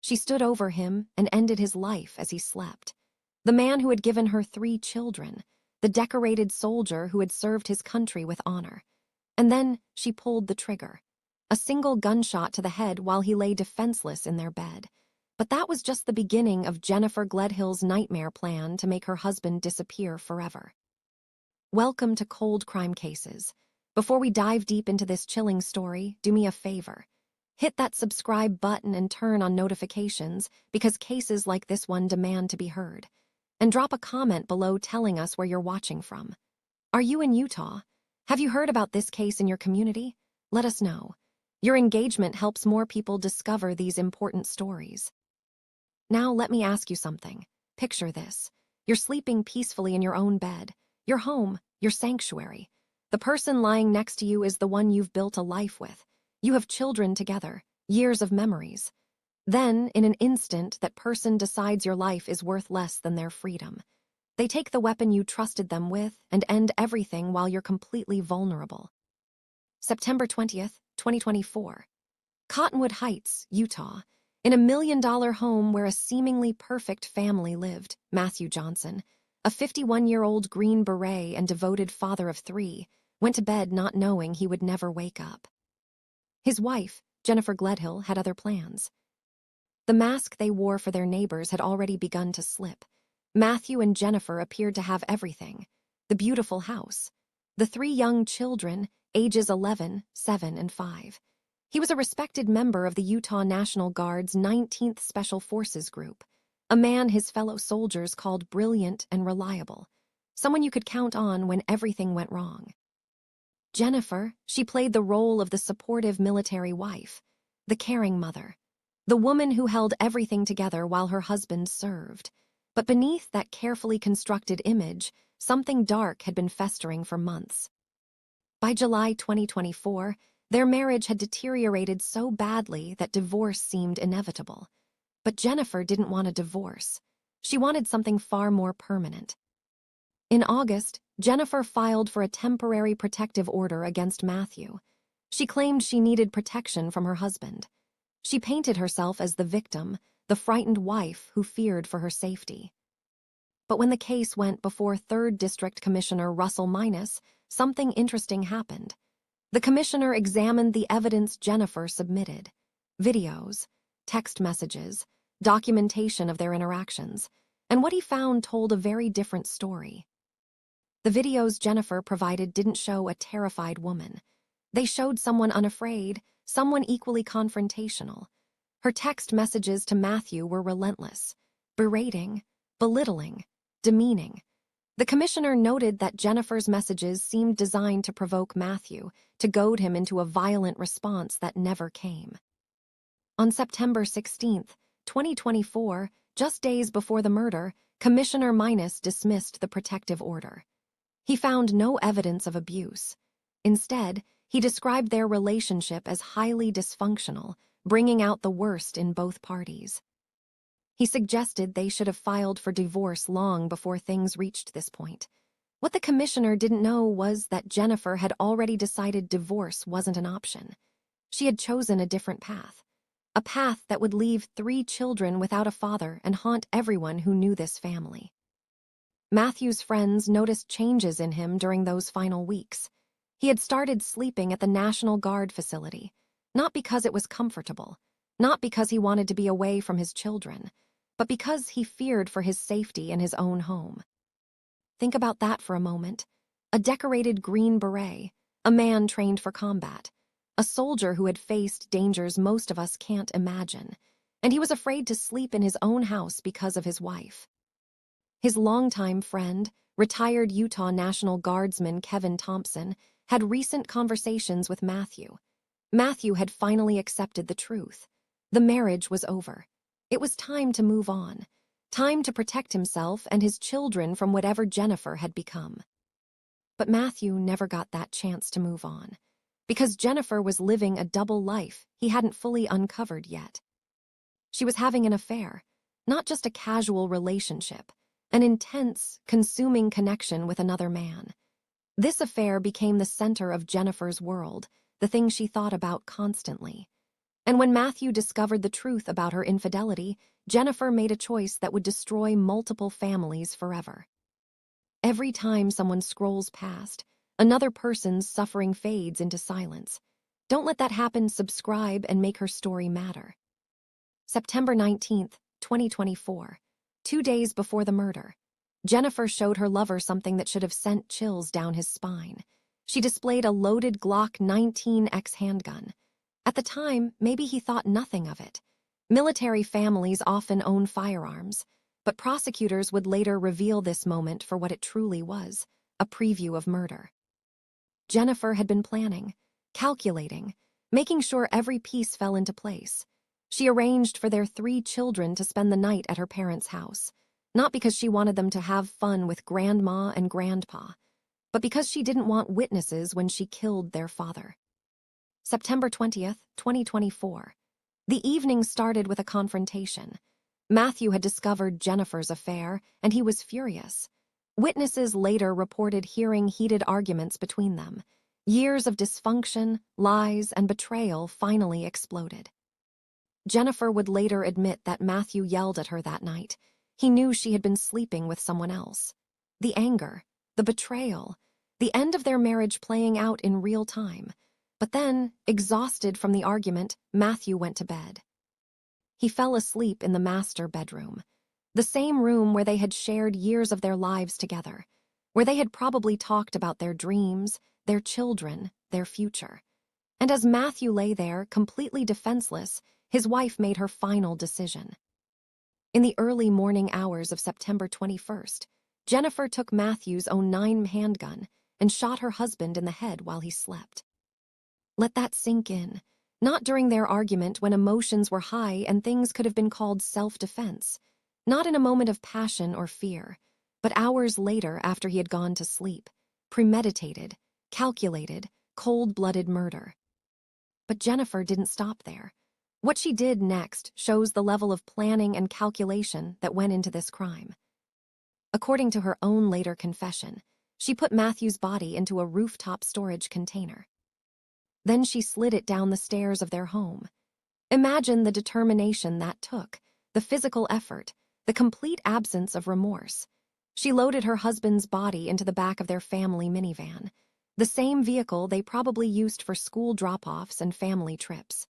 She stood over him and ended his life as he slept. The man who had given her 3 children, the decorated soldier who had served his country with honor. And then she pulled the trigger. A single gunshot to the head while he lay defenseless in their bed. But that was just the beginning of Jennifer Gledhill's nightmare plan to make her husband disappear forever. Welcome to Cold Crime Cases. Before we dive deep into this chilling story, do me a favor. Hit that subscribe button and turn on notifications because cases like this one demand to be heard. And drop a comment below telling us where you're watching from. Are you in Utah? Have you heard about this case in your community? Let us know. Your engagement helps more people discover these important stories. Now let me ask you something. Picture this. You're sleeping peacefully in your own bed, your home, your sanctuary. The person lying next to you is the one you've built a life with. You have children together, years of memories. Then, in an instant, that person decides your life is worth less than their freedom. They take the weapon you trusted them with and end everything while you're completely vulnerable. September 20th, 2024. Cottonwood Heights, Utah. In a $1 million home where a seemingly perfect family lived, Matthew Johnson, a 51-year-old Green Beret and devoted father of 3, went to bed not knowing he would never wake up. His wife, Jennifer Gledhill, had other plans. The mask they wore for their neighbors had already begun to slip. Matthew and Jennifer appeared to have everything: the beautiful house, the 3 young children, ages 11, 7, and 5. He was a respected member of the Utah National Guard's 19th Special Forces Group, a man his fellow soldiers called brilliant and reliable, someone you could count on when everything went wrong. Jennifer, she played the role of the supportive military wife, the caring mother, the woman who held everything together while her husband served. But beneath that carefully constructed image, something dark had been festering for months. By July 2024, their marriage had deteriorated so badly that divorce seemed inevitable. But Jennifer didn't want a divorce. She wanted something far more permanent. In August, Jennifer filed for a temporary protective order against Matthew. She claimed she needed protection from her husband. She painted herself as the victim, the frightened wife who feared for her safety. But when the case went before 3rd District Commissioner Russell Minus, something interesting happened. The commissioner examined the evidence Jennifer submitted: videos, text messages, documentation of their interactions, and what he found told a very different story. The videos Jennifer provided didn't show a terrified woman. They showed someone unafraid, someone equally confrontational. Her text messages to Matthew were relentless, berating, belittling, demeaning. The commissioner noted that Jennifer's messages seemed designed to provoke Matthew, to goad him into a violent response that never came. On September 16, 2024, just days before the murder, Commissioner Minus dismissed the protective order. He found no evidence of abuse. Instead, he described their relationship as highly dysfunctional, bringing out the worst in both parties. He suggested they should have filed for divorce long before things reached this point. What the commissioner didn't know was that Jennifer had already decided divorce wasn't an option. She had chosen a different path. A path that would leave 3 children without a father and haunt everyone who knew this family. Matthew's friends noticed changes in him during those final weeks. He had started sleeping at the National Guard facility, not because it was comfortable, not because he wanted to be away from his children, but because he feared for his safety in his own home. Think about that for a moment. A decorated Green Beret, a man trained for combat, a soldier who had faced dangers most of us can't imagine, and he was afraid to sleep in his own house because of his wife. His longtime friend, retired Utah National Guardsman Kevin Thompson, had recent conversations with Matthew. Matthew had finally accepted the truth. The marriage was over. It was time to move on, time to protect himself and his children from whatever Jennifer had become. But Matthew never got that chance to move on, because Jennifer was living a double life he hadn't fully uncovered yet. She was having an affair, not just a casual relationship, an intense, consuming connection with another man. This affair became the center of Jennifer's world, the thing she thought about constantly. And when Matthew discovered the truth about her infidelity, Jennifer made a choice that would destroy multiple families forever. Every time someone scrolls past, another person's suffering fades into silence. Don't let that happen. Subscribe and make her story matter. September 19th, 2024. 2 days before the murder, Jennifer showed her lover something that should have sent chills down his spine. She displayed a loaded Glock 19X handgun. At the time, maybe he thought nothing of it. Military families often own firearms, but prosecutors would later reveal this moment for what it truly was, a preview of murder. Jennifer had been planning, calculating, making sure every piece fell into place. She arranged for their 3 children to spend the night at her parents' house, not because she wanted them to have fun with Grandma and Grandpa, but because she didn't want witnesses when she killed their father. September 20th, 2024. The evening started with a confrontation. Matthew had discovered Jennifer's affair, and he was furious. Witnesses later reported hearing heated arguments between them. Years of dysfunction, lies, and betrayal finally exploded. Jennifer would later admit that Matthew yelled at her that night. He knew she had been sleeping with someone else. The anger, the betrayal, the end of their marriage playing out in real time. But then, exhausted from the argument, Matthew went to bed. He fell asleep in the master bedroom, the same room where they had shared years of their lives together, where they had probably talked about their dreams, their children, their future. And as Matthew lay there, completely defenseless, his wife made her final decision. In the early morning hours of September 21st, Jennifer took Matthew's own 9mm handgun and shot her husband in the head while he slept. Let that sink in. Not during their argument when emotions were high and things could have been called self-defense. Not in a moment of passion or fear, but hours later after he had gone to sleep. Premeditated, calculated, cold-blooded murder. But Jennifer didn't stop there. What she did next shows the level of planning and calculation that went into this crime. According to her own later confession, she put Matthew's body into a rooftop storage container. Then she slid it down the stairs of their home. Imagine the determination that took, the physical effort, the complete absence of remorse. She loaded her husband's body into the back of their family minivan, the same vehicle they probably used for school drop-offs and family trips.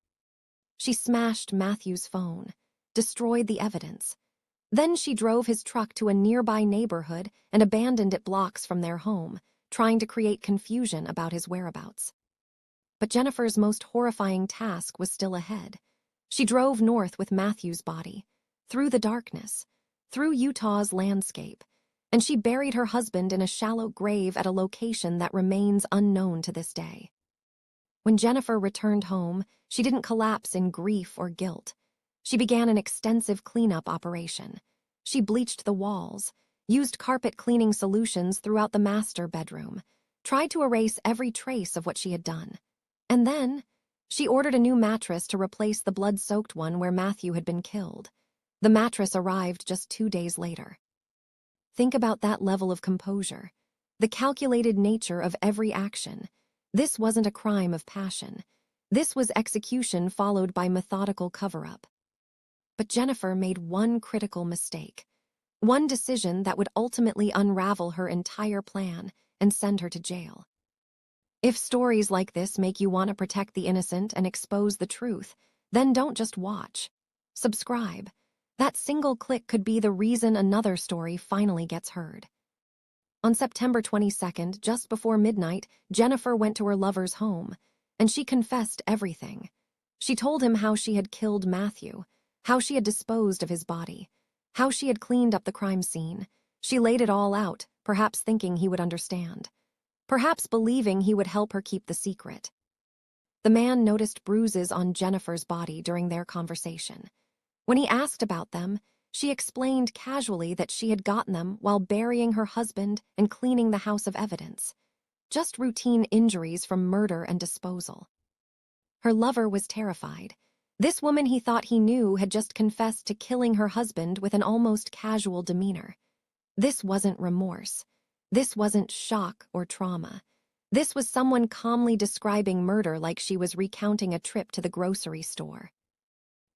She smashed Matthew's phone, destroyed the evidence. Then she drove his truck to a nearby neighborhood and abandoned it blocks from their home, trying to create confusion about his whereabouts. But Jennifer's most horrifying task was still ahead. She drove north with Matthew's body, through the darkness, through Utah's landscape, and she buried her husband in a shallow grave at a location that remains unknown to this day. When Jennifer returned home, she didn't collapse in grief or guilt. She began an extensive cleanup operation. She bleached the walls, used carpet cleaning solutions throughout the master bedroom, tried to erase every trace of what she had done. And then, she ordered a new mattress to replace the blood-soaked one where Matthew had been killed. The mattress arrived just 2 days later. Think about that level of composure, the calculated nature of every action. This wasn't a crime of passion. This was execution followed by methodical cover-up. But Jennifer made one critical mistake, one decision that would ultimately unravel her entire plan and send her to jail. If stories like this make you want to protect the innocent and expose the truth, then don't just watch. Subscribe. That single click could be the reason another story finally gets heard. On September 22nd, just before midnight, Jennifer went to her lover's home, and she confessed everything. She told him how she had killed Matthew, how she had disposed of his body, how she had cleaned up the crime scene. She laid it all out, perhaps thinking he would understand. Perhaps believing he would help her keep the secret. The man noticed bruises on Jennifer's body during their conversation. When he asked about them, she explained casually that she had gotten them while burying her husband and cleaning the house of evidence. Just routine injuries from murder and disposal. Her lover was terrified. This woman he thought he knew had just confessed to killing her husband with an almost casual demeanor. This wasn't remorse. This wasn't shock or trauma. This was someone calmly describing murder like she was recounting a trip to the grocery store.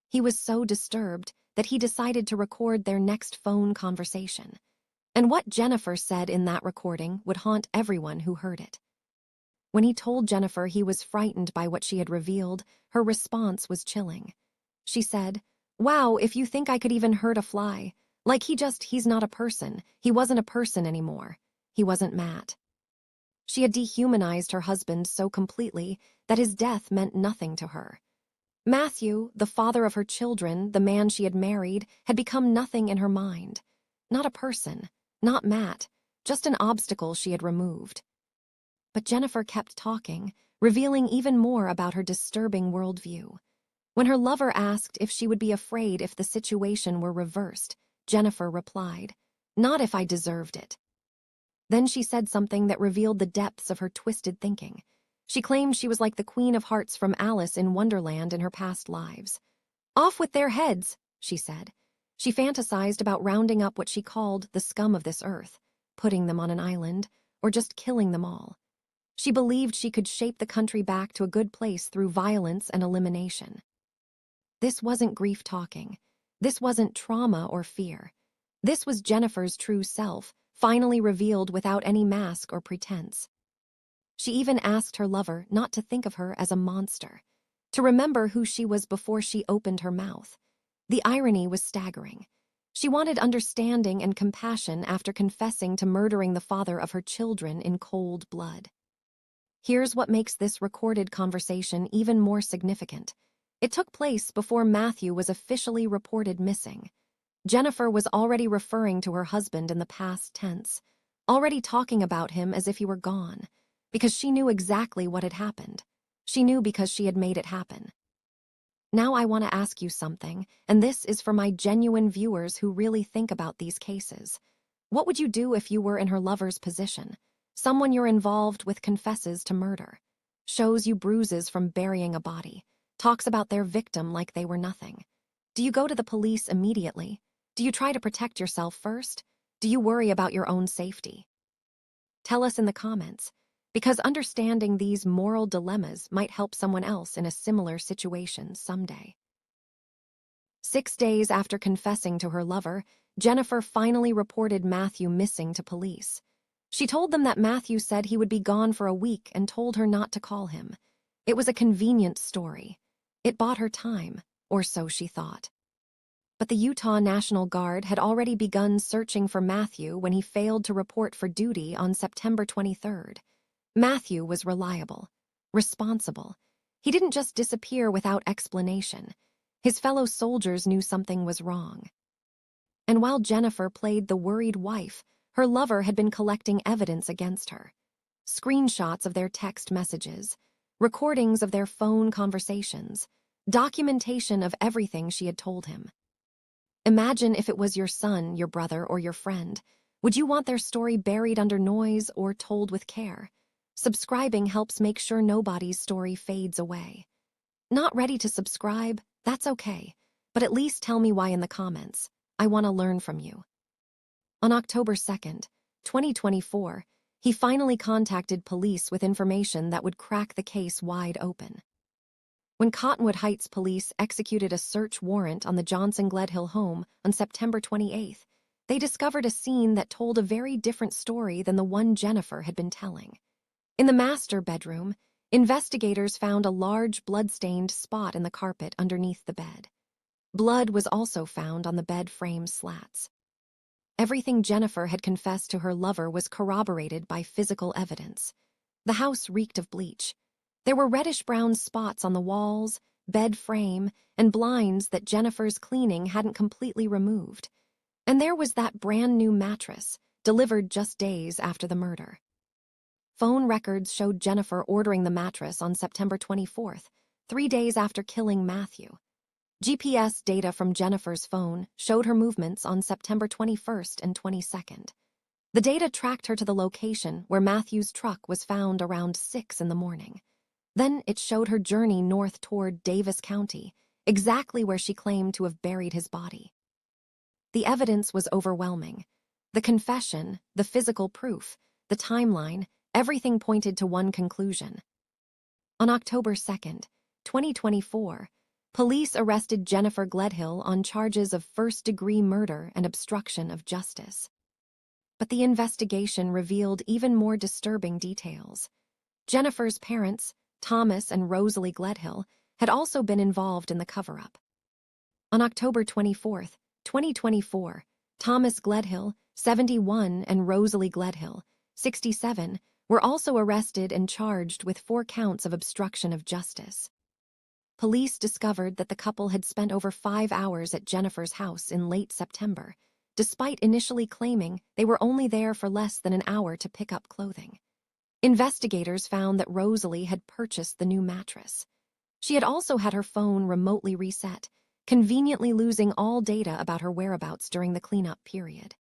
He was so disturbed that he decided to record their next phone conversation. And what Jennifer said in that recording would haunt everyone who heard it. When he told Jennifer he was frightened by what she had revealed, her response was chilling. She said, "Wow, if you think I could even hurt a fly. Like he's not a person. He wasn't a person anymore. He wasn't Matt." She had dehumanized her husband so completely that his death meant nothing to her. Matthew, the father of her children, the man she had married, had become nothing in her mind. Not a person, not Matt, just an obstacle she had removed. But Jennifer kept talking, revealing even more about her disturbing worldview. When her lover asked if she would be afraid if the situation were reversed, Jennifer replied, "Not if I deserved it." Then she said something that revealed the depths of her twisted thinking. She claimed she was like the Queen of Hearts from Alice in Wonderland in her past lives. "Off with their heads," she said. She fantasized about rounding up what she called the scum of this earth, putting them on an island, or just killing them all. She believed she could shape the country back to a good place through violence and elimination. This wasn't grief talking. This wasn't trauma or fear. This was Jennifer's true self, finally revealed without any mask or pretense. She even asked her lover not to think of her as a monster, to remember who she was before she opened her mouth. The irony was staggering. She wanted understanding and compassion after confessing to murdering the father of her children in cold blood. Here's what makes this recorded conversation even more significant. It took place before Matthew was officially reported missing. Jennifer was already referring to her husband in the past tense, already talking about him as if he were gone, because she knew exactly what had happened. She knew because she had made it happen. Now I want to ask you something, and this is for my genuine viewers who really think about these cases. What would you do if you were in her lover's position? Someone you're involved with confesses to murder, shows you bruises from burying a body, talks about their victim like they were nothing. Do you go to the police immediately? Do you try to protect yourself first? Do you worry about your own safety? Tell us in the comments, because understanding these moral dilemmas might help someone else in a similar situation someday. 6 days after confessing to her lover, Jennifer finally reported Matthew missing to police. She told them that Matthew said he would be gone for a week and told her not to call him. It was a convenient story. It bought her time, or so she thought. But the Utah National Guard had already begun searching for Matthew when he failed to report for duty on September 23rd. Matthew was reliable, responsible. He didn't just disappear without explanation. His fellow soldiers knew something was wrong. And while Jennifer played the worried wife, her lover had been collecting evidence against her. Screenshots of their text messages, recordings of their phone conversations, documentation of everything she had told him. Imagine if it was your son, your brother, or your friend. Would you want their story buried under noise or told with care? Subscribing helps make sure nobody's story fades away. Not ready to subscribe? That's okay. But at least tell me why in the comments. I want to learn from you. On October 2nd, 2024, he finally contacted police with information that would crack the case wide open. When Cottonwood Heights police executed a search warrant on the Gledhill home on September 28th, they discovered a scene that told a very different story than the one Jennifer had been telling. In the master bedroom, investigators found a large blood-stained spot in the carpet underneath the bed. Blood was also found on the bed frame slats. Everything Jennifer had confessed to her lover was corroborated by physical evidence. The house reeked of bleach. There were reddish-brown spots on the walls, bed frame, and blinds that Jennifer's cleaning hadn't completely removed. And there was that brand-new mattress, delivered just days after the murder. Phone records showed Jennifer ordering the mattress on September 24th, 3 days after killing Matthew. GPS data from Jennifer's phone showed her movements on September 21st and 22nd. The data tracked her to the location where Matthew's truck was found around 6 in the morning. Then it showed her journey north toward Davis County, exactly where she claimed to have buried his body. The evidence was overwhelming. The confession, the physical proof, the timeline, Everything pointed to one conclusion. On October 2nd, 2024, police arrested Jennifer Gledhill on charges of first-degree murder and obstruction of justice. But the investigation revealed even more disturbing details. Jennifer's parents, Thomas and Rosalie Gledhill, had also been involved in the cover-up. On October 24, 2024, Thomas Gledhill, 71, and Rosalie Gledhill, 67, were also arrested and charged with 4 counts of obstruction of justice. Police discovered that the couple had spent over 5 hours at Jennifer's house in late September, despite initially claiming they were only there for less than an hour to pick up clothing. Investigators found that Rosalie had purchased the new mattress. She had also had her phone remotely reset, conveniently losing all data about her whereabouts during the cleanup period.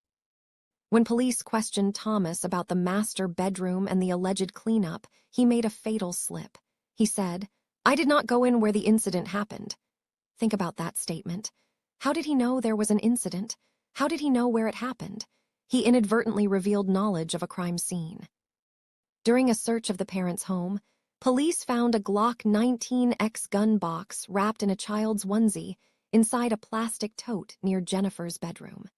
When police questioned Thomas about the master bedroom and the alleged cleanup, he made a fatal slip. He said, "I did not go in where the incident happened." Think about that statement. How did he know there was an incident? How did he know where it happened? He inadvertently revealed knowledge of a crime scene. During a search of the parents' home, police found a Glock 19X gun box wrapped in a child's onesie inside a plastic tote near Jennifer's bedroom.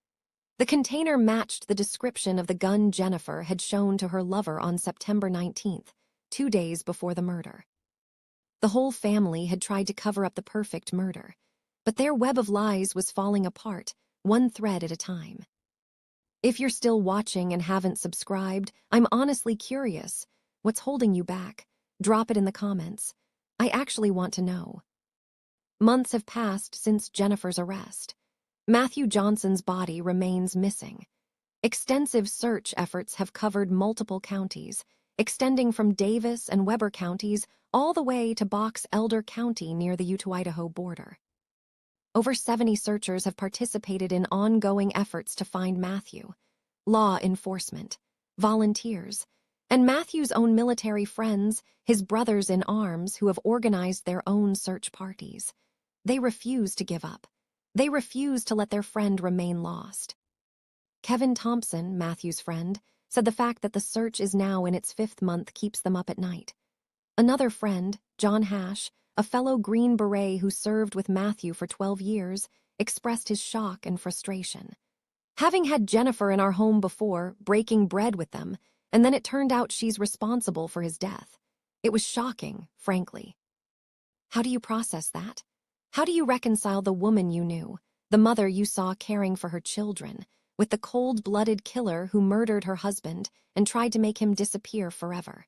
The container matched the description of the gun Jennifer had shown to her lover on September 19th, 2 days before the murder. The whole family had tried to cover up the perfect murder, but their web of lies was falling apart, one thread at a time. If you're still watching and haven't subscribed, I'm honestly curious. What's holding you back? Drop it in the comments. I actually want to know. Months have passed since Jennifer's arrest. Matthew Johnson's body remains missing. Extensive search efforts have covered multiple counties, extending from Davis and Weber counties all the way to Box Elder County near the Utah-Idaho border. Over 70 searchers have participated in ongoing efforts to find Matthew. Law enforcement, volunteers, and Matthew's own military friends, his brothers in arms who have organized their own search parties. They refuse to give up. They refuse to let their friend remain lost. Kevin Thompson, Matthew's friend, said the fact that the search is now in its 5th month keeps them up at night. Another friend, John Hash, a fellow Green Beret who served with Matthew for 12 years, expressed his shock and frustration. "Having had Jennifer in our home before, breaking bread with them, and then it turned out she's responsible for his death. It was shocking, frankly." How do you process that? How do you reconcile the woman you knew, the mother you saw caring for her children, with the cold-blooded killer who murdered her husband and tried to make him disappear forever?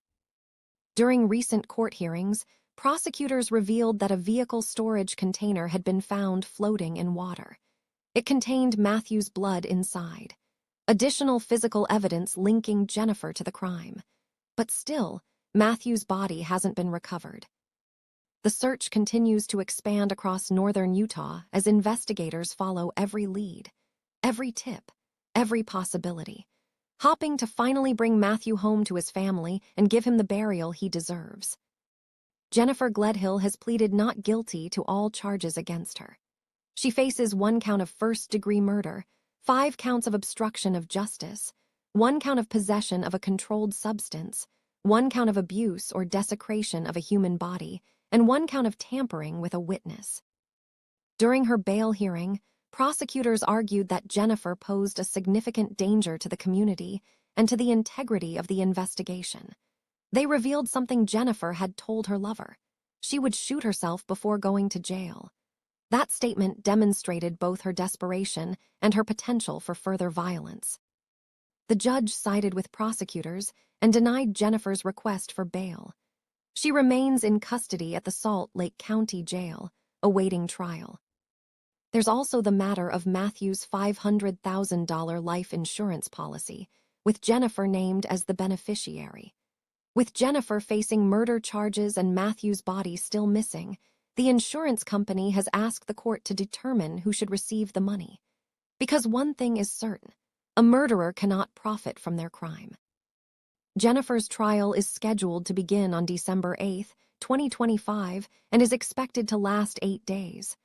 During recent court hearings, prosecutors revealed that a vehicle storage container had been found floating in water. It contained Matthew's blood inside. Additional physical evidence linking Jennifer to the crime. But still, Matthew's body hasn't been recovered. The search continues to expand across northern Utah as investigators follow every lead, every tip, every possibility, hoping to finally bring Matthew home to his family and give him the burial he deserves. Jennifer Gledhill has pleaded not guilty to all charges against her. She faces 1 count of first-degree murder, 5 counts of obstruction of justice, 1 count of possession of a controlled substance, 1 count of abuse or desecration of a human body, and 1 count of tampering with a witness. During her bail hearing, prosecutors argued that Jennifer posed a significant danger to the community and to the integrity of the investigation. They revealed something Jennifer had told her lover. She would shoot herself before going to jail. That statement demonstrated both her desperation and her potential for further violence. The judge sided with prosecutors and denied Jennifer's request for bail. She remains in custody at the Salt Lake County Jail, awaiting trial. There's also the matter of Matthew's $500,000 life insurance policy, with Jennifer named as the beneficiary. With Jennifer facing murder charges and Matthew's body still missing, the insurance company has asked the court to determine who should receive the money. Because one thing is certain, a murderer cannot profit from their crime. Jennifer's trial is scheduled to begin on December 8, 2025, and is expected to last 8 days.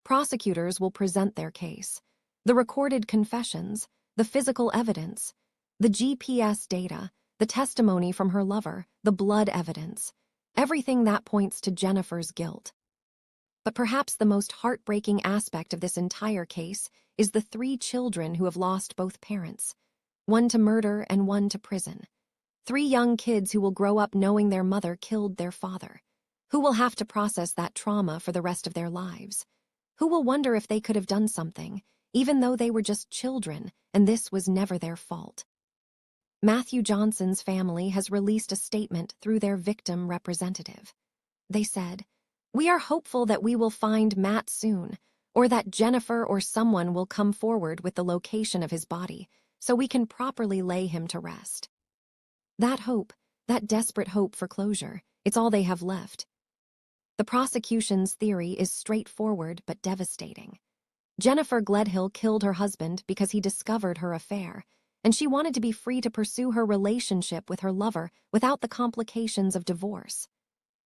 Prosecutors will present their case. The recorded confessions, the physical evidence, the GPS data, the testimony from her lover, the blood evidence, everything that points to Jennifer's guilt. But perhaps the most heartbreaking aspect of this entire case is the 3 children who have lost both parents, one to murder and one to prison. 3 young kids who will grow up knowing their mother killed their father, who will have to process that trauma for the rest of their lives, who will wonder if they could have done something, even though they were just children and this was never their fault. Matthew Johnson's family has released a statement through their victim representative. They said, "We are hopeful that we will find Matt soon, or that Jennifer or someone will come forward with the location of his body, so we can properly lay him to rest." That hope, that desperate hope for closure, it's all they have left. The prosecution's theory is straightforward but devastating. Jennifer Gledhill killed her husband because he discovered her affair, and she wanted to be free to pursue her relationship with her lover without the complications of divorce.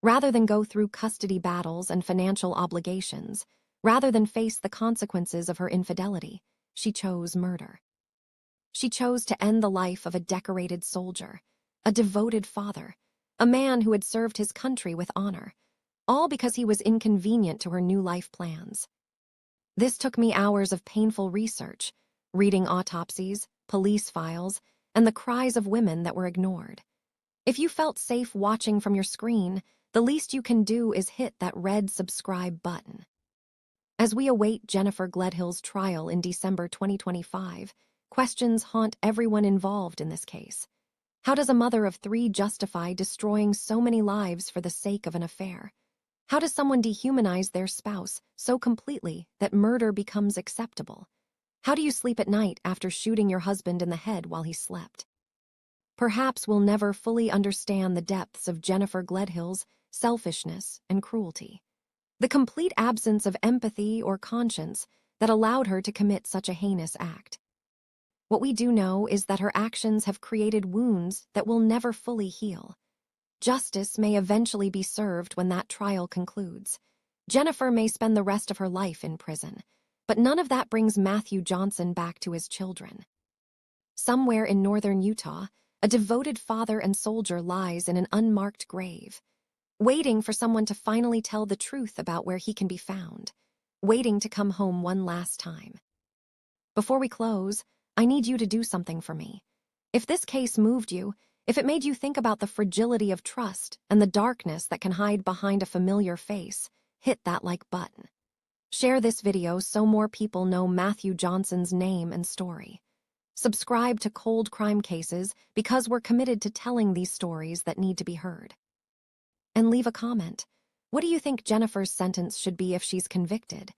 Rather than go through custody battles and financial obligations, rather than face the consequences of her infidelity, she chose murder. She chose to end the life of a decorated soldier, a devoted father, a man who had served his country with honor, all because he was inconvenient to her new life plans. This took me hours of painful research, reading autopsies, police files, and the cries of women that were ignored. If you felt safe watching from your screen, the least you can do is hit that red subscribe button. As we await Jennifer Gledhill's trial in December 2025, questions haunt everyone involved in this case. How does a mother of 3 justify destroying so many lives for the sake of an affair? How does someone dehumanize their spouse so completely that murder becomes acceptable? How do you sleep at night after shooting your husband in the head while he slept? Perhaps we'll never fully understand the depths of Jennifer Gledhill's selfishness and cruelty, the complete absence of empathy or conscience that allowed her to commit such a heinous act. What we do know is that her actions have created wounds that will never fully heal. Justice may eventually be served when that trial concludes. Jennifer may spend the rest of her life in prison, but none of that brings Matthew Johnson back to his children. Somewhere in northern Utah, a devoted father and soldier lies in an unmarked grave, waiting for someone to finally tell the truth about where he can be found, waiting to come home one last time. Before we close, I need you to do something for me. If this case moved you, if it made you think about the fragility of trust and the darkness that can hide behind a familiar face, hit that like button. Share this video so more people know Matthew Johnson's name and story. Subscribe to Cold Crime Cases because we're committed to telling these stories that need to be heard. And leave a comment. What do you think Jennifer's sentence should be if she's convicted?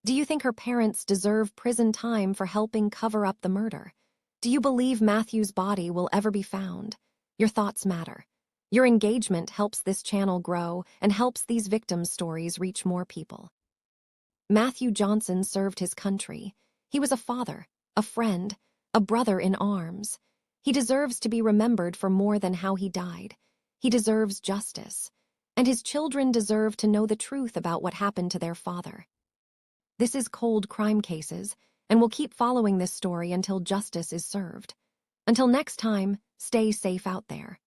Do you think her parents deserve prison time for helping cover up the murder? Do you believe Matthew's body will ever be found? Your thoughts matter. Your engagement helps this channel grow and helps these victims' stories reach more people. Matthew Johnson served his country. He was a father, a friend, a brother in arms. He deserves to be remembered for more than how he died. He deserves justice. And his children deserve to know the truth about what happened to their father. This is Cold Crime Cases, and we'll keep following this story until justice is served. Until next time, stay safe out there.